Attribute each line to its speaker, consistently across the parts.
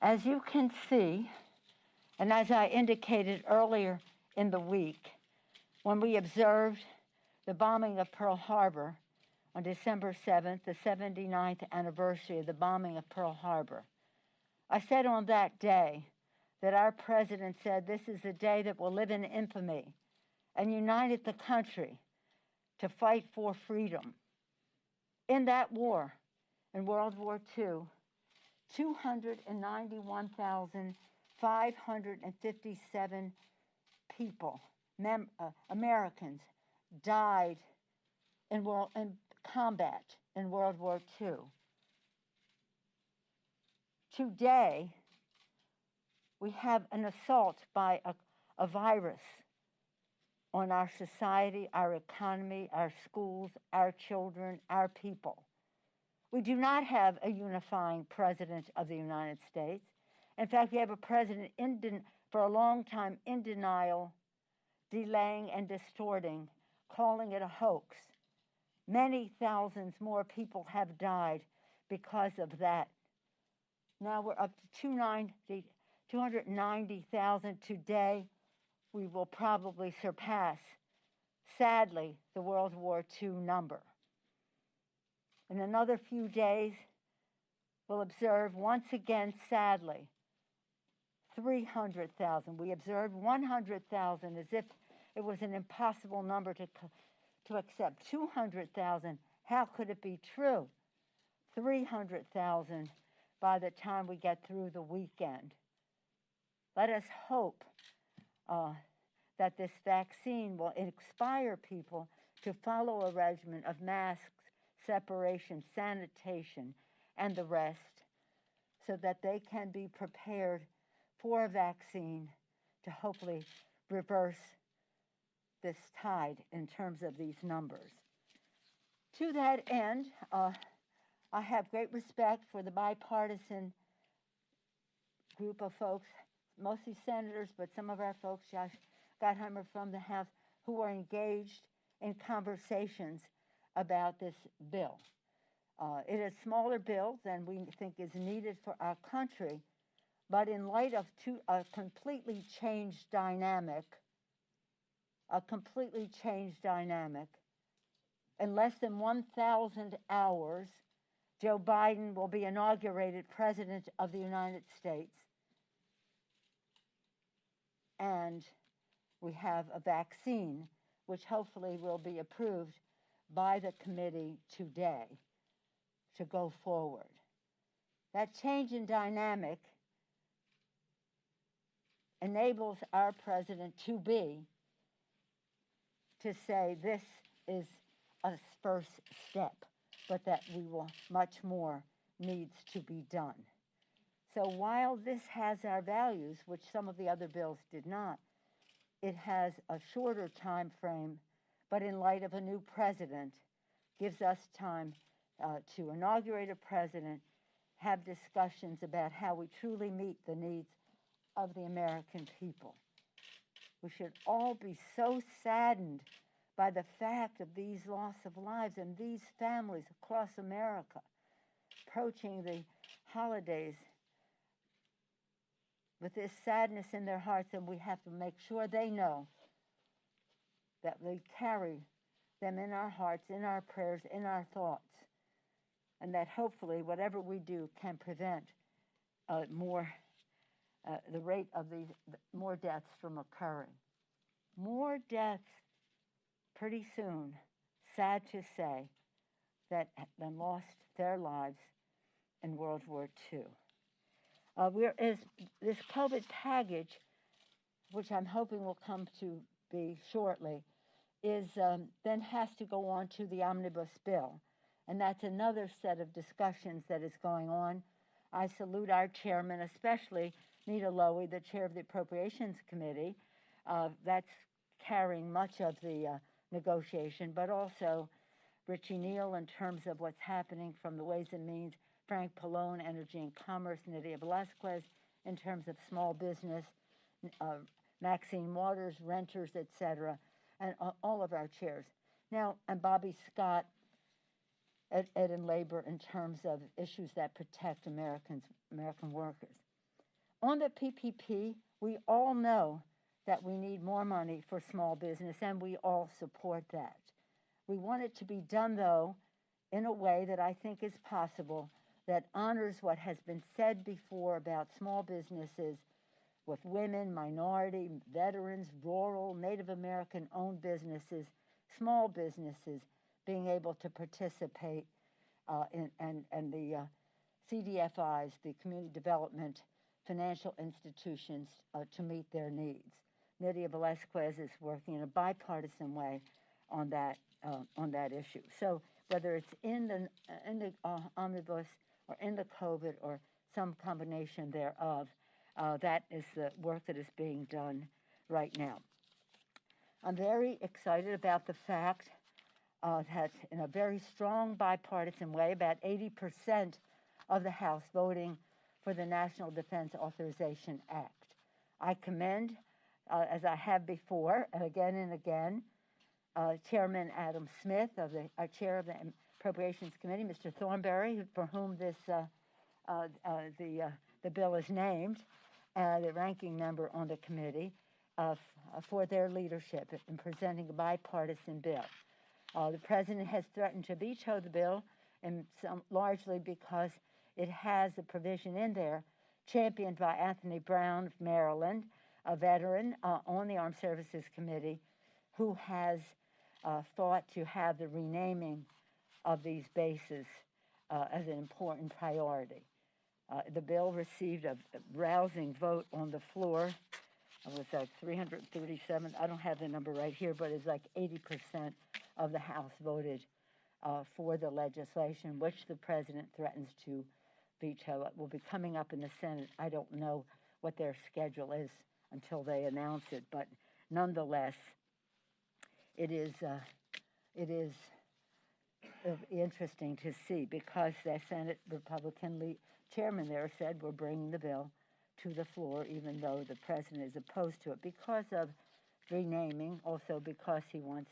Speaker 1: As you can see, and as I indicated earlier in the week, when we observed the bombing of Pearl Harbor on December 7th, the 79th anniversary of the bombing of Pearl Harbor, I said on that day that our president said this is the day that will live in infamy and united the country to fight for freedom. In that war, in World War II, 291,557 people, Americans, died in combat in World War II. Today, we have an assault by a virus on our society, our economy, our schools, our children, our people. We do not have a unifying president of the United States. In fact, we have a president for a long time in denial, delaying and distorting, calling it a hoax. Many thousands more people have died because of that. Now we're up to 290,000 today. We will probably surpass, sadly, the World War II number. In another few days, we'll observe once again, sadly, 300,000. We observed 100,000 as if it was an impossible number to accept. 200,000, how could it be true? 300,000 by the time we get through the weekend. Let us hope that this vaccine will inspire people to follow a regimen of masks, separation, sanitation, and the rest, so that they can be prepared for a vaccine to hopefully reverse this tide in terms of these numbers. To that end, I have great respect for the bipartisan group of folks, mostly senators, but some of our folks, Josh Gottheimer from the House, who are engaged in conversations about this bill. It is a smaller bill than we think is needed for our country, but in light of a completely changed dynamic, in less than 1,000 hours, Joe Biden will be inaugurated President of the United States. And we have a vaccine, which hopefully will be approved by the committee today to go forward. That change in dynamic enables our president to say this is a first step, but that much more needs to be done. So while this has our values, which some of the other bills did not, it has a shorter time frame, but in light of a new president, gives us time to inaugurate a president, have discussions about how we truly meet the needs of the American people. We should all be so saddened by the fact of these loss of lives and these families across America approaching the holidays with this sadness in their hearts, and we have to make sure they know that we carry them in our hearts, in our prayers, in our thoughts, and that hopefully whatever we do can prevent the rate of these more deaths from occurring. More deaths pretty soon, sad to say, that lost their lives in World War II. This COVID package, which I'm hoping will come to be shortly, then has to go on to the omnibus bill. And that's another set of discussions that is going on. I salute our chairman, especially Nita Lowey, the chair of the Appropriations Committee. That's carrying much of the negotiation, but also Richie Neal in terms of what's happening from the Ways and Means, Frank Pallone, Energy and Commerce, Nydia Velasquez in terms of small business, Maxine Waters, renters, etc., and all of our chairs. Now, and Bobby Scott, Ed and Labor in terms of issues that protect American workers. On the PPP, we all know that we need more money for small business, and we all support that. We want it to be done, though, in a way that I think is possible, that honors what has been said before about small businesses with women, minority, veterans, rural, Native American-owned businesses, small businesses being able to participate and the CDFIs, the community development financial institutions, to meet their needs. Nydia Velazquez is working in a bipartisan way on that issue. So whether it's in the omnibus or in the COVID or some combination thereof, that is the work that is being done right now. I'm very excited about the fact that in a very strong bipartisan way, about 80% of the House voting for the National Defense Authorization Act. I commend, as I have before, again and again, Chairman Adam Smith, Chair of the Appropriations Committee, Mr. Thornberry, for whom this the bill is named, the ranking member on the committee, for their leadership in presenting a bipartisan bill. The president has threatened to veto the bill, and largely because it has a provision in there championed by Anthony Brown of Maryland, a veteran on the Armed Services Committee, who has fought to have the renaming of these bases as an important priority. The bill received a rousing vote on the floor. It was like 337. I don't have the number right here, but it's like 80% of the House voted for the legislation, which the president threatens to veto. It will be coming up in the Senate. I don't know what their schedule is until they announce it, but nonetheless, it is interesting to see, because the Senate Republican chairman there said we're bringing the bill to the floor, even though the president is opposed to it because of renaming, also because he wants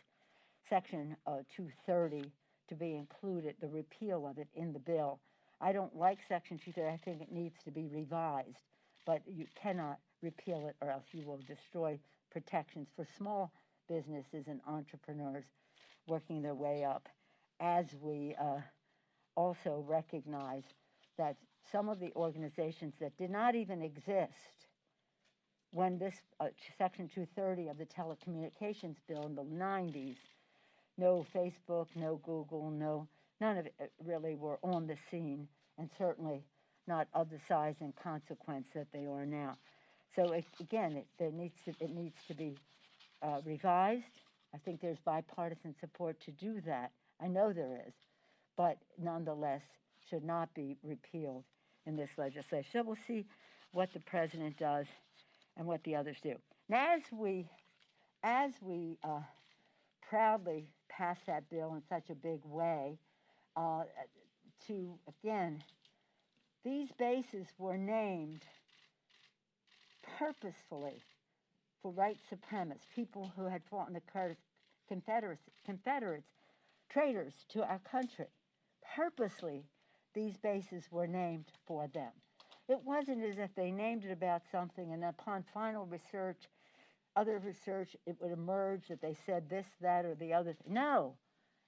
Speaker 1: Section 230 to be included, the repeal of it in the bill. I don't like Section 230. I think it needs to be revised, but you cannot repeal it or else you will destroy protections for small businesses and entrepreneurs working their way up, as we also recognize that some of the organizations that did not even exist when this Section 230 of the telecommunications bill in the 90s, no Facebook, no Google, none of it really were on the scene, and certainly not of the size and consequence that they are now. So it needs to be revised. I think there's bipartisan support to do that. I know there is, but nonetheless should not be repealed in this legislation. So we'll see what the president does and what the others do. Now, as we proudly pass that bill in such a big way, these bases were named purposefully for white supremacists, people who had fought in the Confederates, traitors to our country. Purposely, these bases were named for them. It wasn't as if they named it about something and upon final research, other research, it would emerge that they said this, that, or the other. No,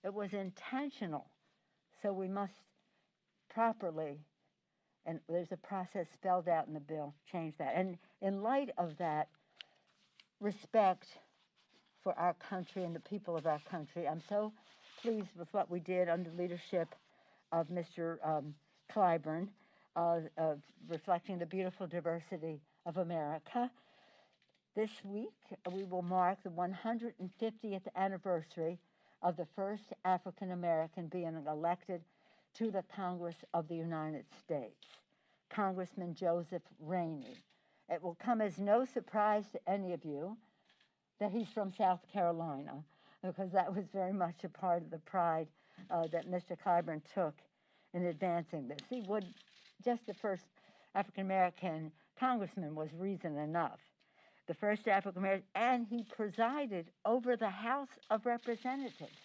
Speaker 1: it was intentional. So we must properly, and there's a process spelled out in the bill, change that. And in light of that respect for our country and the people of our country, I'm so pleased with what we did under leadership of Mr. Clyburn, reflecting the beautiful diversity of America. This week, we will mark the 150th anniversary of the first African American being elected to the Congress of the United States, Congressman Joseph Rainey. It will come as no surprise to any of you that he's from South Carolina, because that was very much a part of the pride that Mr. Clyburn took in advancing this. He would, just the first African-American congressman was reason enough. The first African-American, and he presided over the House of Representatives,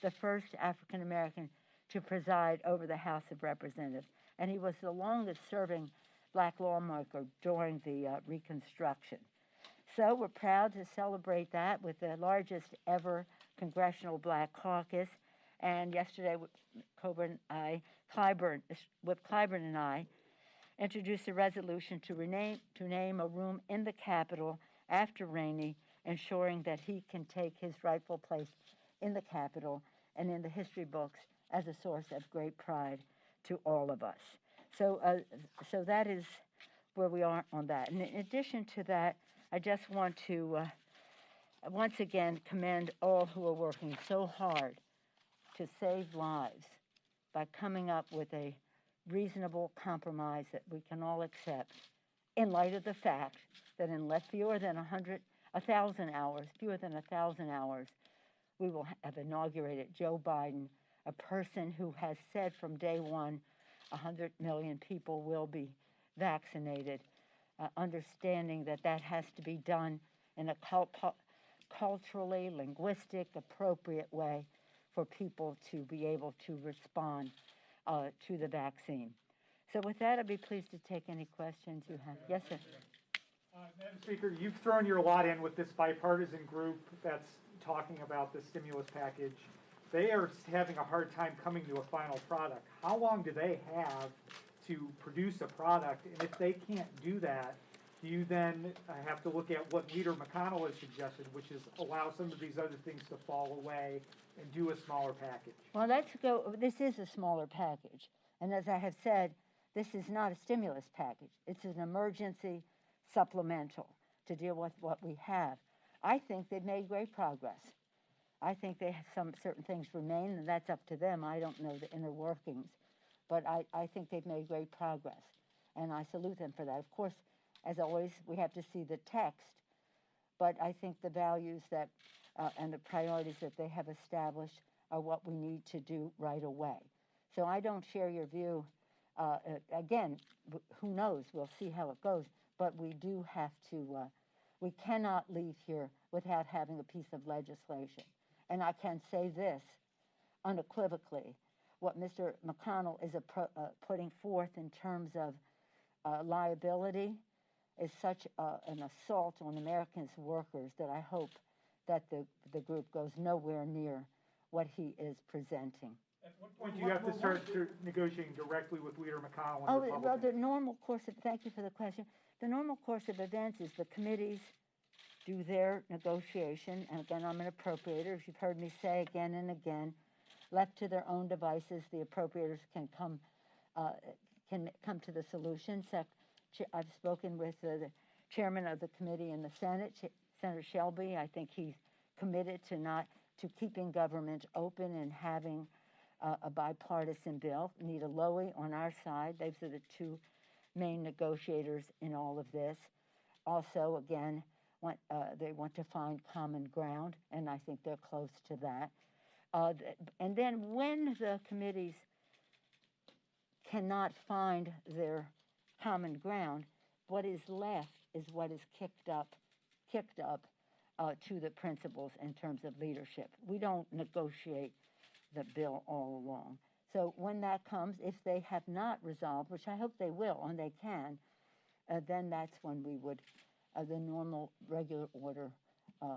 Speaker 1: the first African-American to preside over the House of Representatives. And he was the longest-serving black lawmaker during the Reconstruction. So we're proud to celebrate that with the largest ever congressional black caucus. And yesterday, Clyburn and I introduced a resolution to name a room in the Capitol after Rainey, ensuring that he can take his rightful place in the Capitol and in the history books as a source of great pride to all of us. So that is where we are on that. And in addition to that, I just want to once again commend all who are working so hard to save lives by coming up with a reasonable compromise that we can all accept in light of the fact that in fewer than 1,000 hours, we will have inaugurated Joe Biden, a person who has said from day one 100 million people will be vaccinated, understanding that has to be done in a culturally, linguistic, appropriate way for people to be able to respond to the vaccine. So with that, I'd be pleased to take any questions you have. Yes, sir.
Speaker 2: Madam Speaker, you've thrown your lot in with this bipartisan group that's talking about the stimulus package. They are having a hard time coming to a final product. How long do they have to produce a product? And if they can't do that, do you then have to look at what Leader McConnell has suggested, which is allow some of these other things to fall away and do a smaller package?
Speaker 1: Well, this is a smaller package. And as I have said, this is not a stimulus package. It's an emergency supplemental to deal with what we have. I think they've made great progress. I think they have some certain things remain, and that's up to them. I don't know the inner workings. But I think they've made great progress, and I salute them for that. Of course, as always, we have to see the text, but I think the values that and the priorities that they have established are what we need to do right away. So I don't share your view. Again, who knows? We'll see how it goes. But we do have to, we cannot leave here without having a piece of legislation. And I can say this unequivocally. What Mr. McConnell is putting forth in terms of liability is such an assault on Americans' workers that I hope that the group goes nowhere near what he is presenting.
Speaker 2: At what point do you have to start negotiating directly with Leader McConnell and Republicans?
Speaker 1: Well, the normal course of, thank you for the question. The normal course of events is the committees do their negotiation, and again, I'm an appropriator, as you've heard me say again and again. Left to their own devices, the appropriators can come to the solution. I've spoken with the chairman of the committee in the Senate, Senator Shelby. I think he's committed to keeping government open and having a bipartisan bill. Nita Lowey on our side. Those are the two main negotiators in all of this. Also, again, they want to find common ground, and I think they're close to that. And then when the committees cannot find their common ground, what is left is what is kicked up to the principals in terms of leadership. We don't negotiate the bill all along. So when that comes, if they have not resolved, which I hope they will and they can, then that's when we would, the normal regular order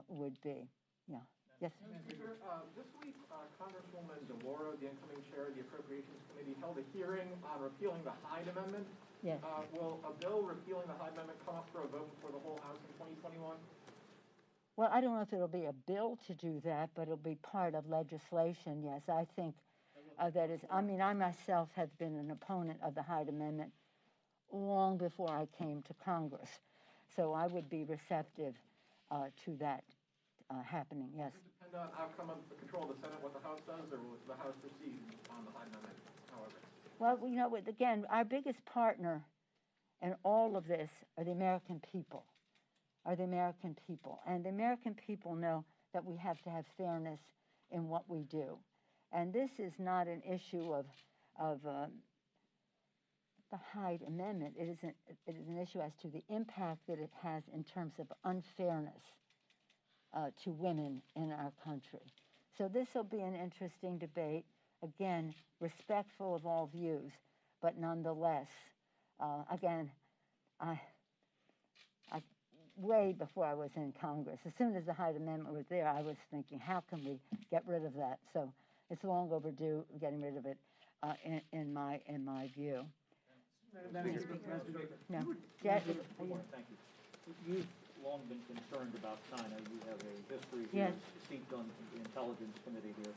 Speaker 1: would be. Yeah. Yes.
Speaker 3: Speaker, this week, Congresswoman DeLauro, the incoming chair of the Appropriations Committee, held a hearing on repealing the Hyde Amendment.
Speaker 1: Yes.
Speaker 3: Will a bill repealing the Hyde Amendment come up for a vote before the whole House in 2021?
Speaker 1: Well, I don't know if it'll be a bill to do that, but it'll be part of legislation, yes. I think that is, I mean, I myself have been an opponent of the Hyde Amendment long before I came to Congress. So I would be receptive to that happening, yes.
Speaker 3: Does it depend on outcome of the control of the Senate, what the House does, or will the House proceed on the Hyde Amendment, however?
Speaker 1: Well, you know, again, our biggest partner in all of this are the American people, And the American people know that we have to have fairness in what we do. And this is not an issue of the Hyde Amendment. It is an issue as to the impact that it has in terms of unfairness to women in our country. So this will be an interesting debate. Again, respectful of all views, but nonetheless, again, I, way before I was in Congress, as soon as the Hyde Amendment was there, I was thinking, how can we get rid of that? So it's long overdue getting rid of it, in my view.
Speaker 2: Madam Speaker.
Speaker 1: No.
Speaker 3: Thank you. You've long been concerned about China. You have a history here,
Speaker 1: Yes.
Speaker 3: steeped on the Intelligence Committee here.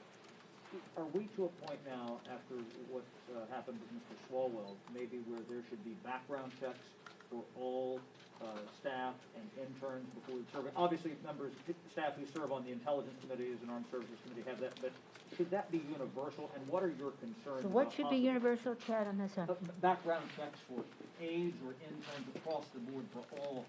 Speaker 3: Are we to a point now, after what happened with Mr. Swalwell, maybe where there should be background checks for all staff and interns before we serve? Obviously, staff who serve on the Intelligence Committees and Armed Services Committee have that, but should that be universal? And what are your concerns?
Speaker 1: So what
Speaker 3: about
Speaker 1: should be universal, Chad, on this one?
Speaker 3: background checks for aides or interns across the board for all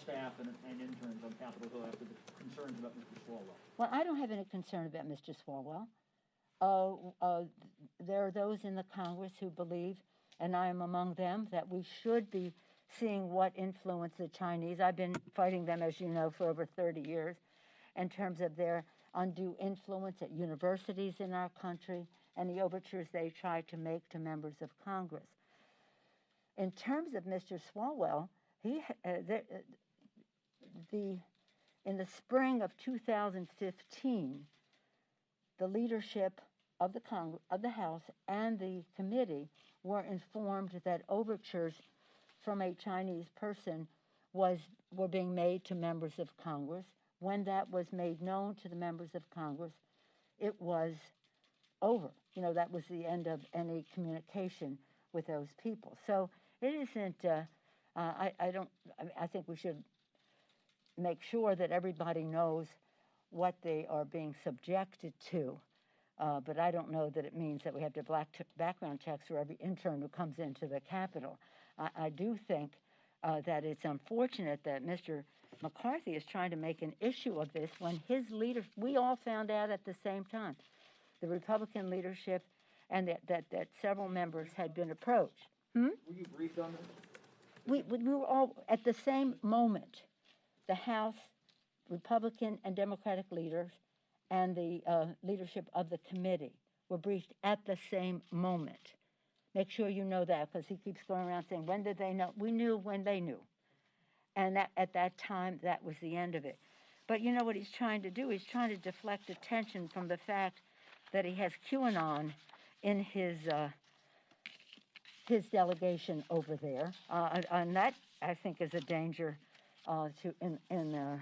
Speaker 3: staff and interns on Capitol Hill after the concerns about Mr. Swalwell?
Speaker 1: Well, I don't have any concern about Mr. Swalwell. There are those in the Congress who believe, and I am among them, that we should be seeing what influence the Chinese. I've been fighting them, as you know, for over 30 years in terms of their undue influence at universities in our country and the overtures they try to make to members of Congress. In terms of Mr. Swalwell, in the spring of 2015, the leadership of the House and the committee were informed that overtures from a Chinese person were being made to members of Congress. When that was made known to the members of Congress, it was over. That was the end of any communication with those people. So it isn't. I think we should make sure that everybody knows what they are being subjected to. But I don't know that it means that we have to background checks for every intern who comes into the Capitol. I do think that it's unfortunate that Mr. McCarthy is trying to make an issue of this when his leader, we all found out at the same time, the Republican leadership, and that several members had been approached.
Speaker 3: Were you briefed on this?
Speaker 1: We were all, at the same moment, the House, Republican and Democratic leaders, and the leadership of the committee were briefed at the same moment. Make sure you know that, because he keeps going around saying, when did they know? We knew when they knew. And at that time, that was the end of it. But you know what he's trying to do? He's trying to deflect attention from the fact that he has QAnon in his delegation over there. And that, I think, is a danger in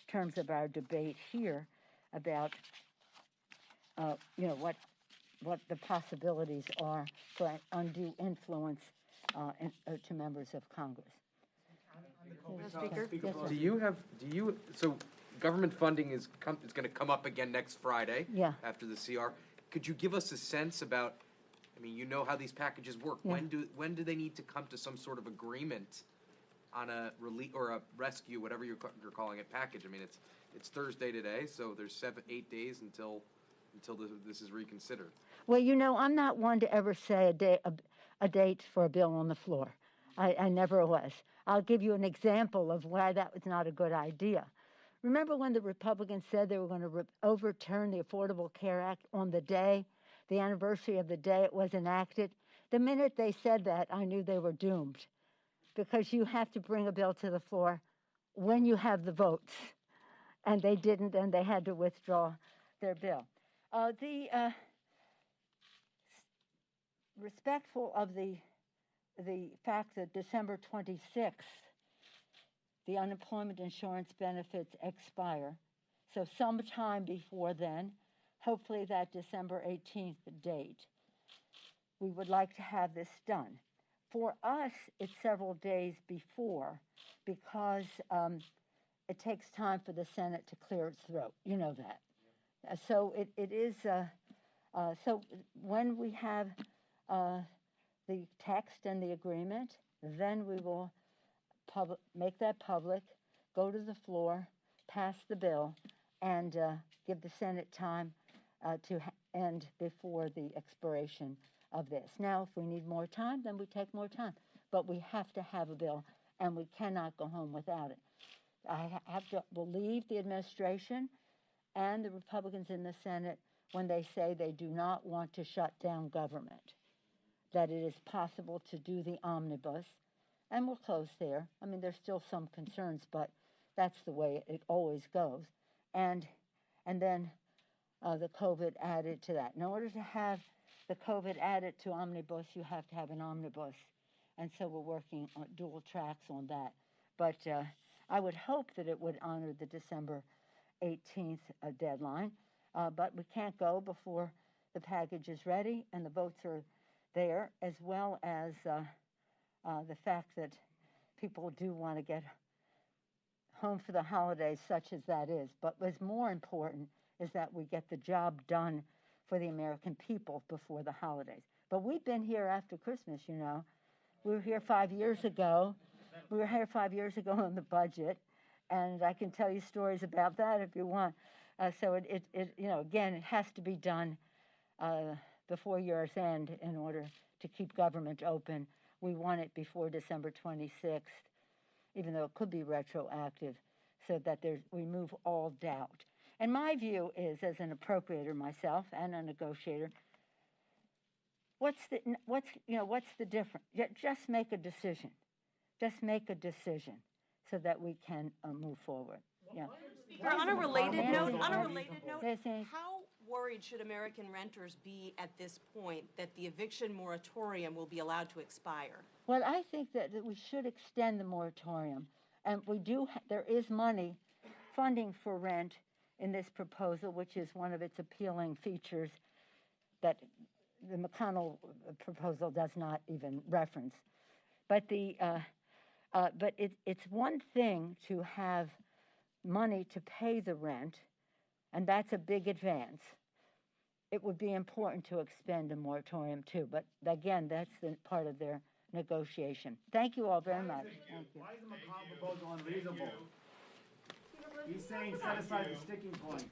Speaker 1: terms of our debate here about what the possibilities are for an undue influence to members of Congress.
Speaker 4: Speaker?
Speaker 1: Yes, sir.
Speaker 4: So government funding is going to come up again next Friday.
Speaker 1: Yeah.
Speaker 4: After the CR. Could you give us a sense about, you know how these packages work.
Speaker 1: Yeah.
Speaker 4: When do they need to come to some sort of agreement on a relief or a rescue, whatever you're calling it, package? It's Thursday today, so there's 7-8 days until this is reconsidered.
Speaker 1: Well, I'm not one to ever say a date for a bill on the floor. I never was. I'll give you an example of why that was not a good idea. Remember when the Republicans said they were going to overturn the Affordable Care Act on the anniversary of the day it was enacted? The minute they said that, I knew they were doomed, because you have to bring a bill to the floor when you have the votes. And they didn't, and they had to withdraw their bill. Respectful of the fact that December 26th, the unemployment insurance benefits expire. So sometime before then, hopefully that December 18th date, we would like to have this done. For us, it's several days before, because it takes time for the Senate to clear its throat. You know that. So it is, so when we have the text and the agreement, then we will make that public, go to the floor, pass the bill, and give the Senate time to end before the expiration of this. Now, if we need more time, then we take more time. But we have to have a bill, and we cannot go home without it. I have to believe the administration and the Republicans in the Senate when they say they do not want to shut down government, that it is possible to do the omnibus, and we'll close there. I mean, there's still some concerns, but that's the way it always goes. And then the COVID added to that. In order to have the COVID added to omnibus, you have to have an omnibus. And so we're working on dual tracks on that. But I would hope that it would honor the December 18th deadline. But we can't go before the package is ready and the votes are there, as well as the fact that people do want to get home for the holidays, such as that is. But what's more important is that we get the job done for the American people before the holidays. But we've been here after Christmas, you know. We were here 5 years ago. We were here 5 years ago on the budget, and I can tell you stories about that if you want. So it you know, again, it has to be done before year's end in order to keep government open. We want it before December 26th, even though it could be retroactive, so that we remove all doubt. And my view is, as an appropriator myself and a negotiator, what's the difference? Just make a decision. Just make a decision so that we can move forward. Yeah.
Speaker 5: Speaker, on a related note,
Speaker 1: Yes.
Speaker 5: how worried should American renters be at this point that the eviction moratorium will be allowed to expire?
Speaker 1: Well, I think that we should extend the moratorium, and there is money, funding for rent in this proposal, which is one of its appealing features that the McConnell proposal does not even reference. But it's one thing to have money to pay the rent, and that's a big advance. It would be important to extend a moratorium too, but again, that's the part of their negotiation. Thank you all very much. Thank you.
Speaker 6: Why is the McConnell proposal unreasonable? He's saying set aside the sticking points.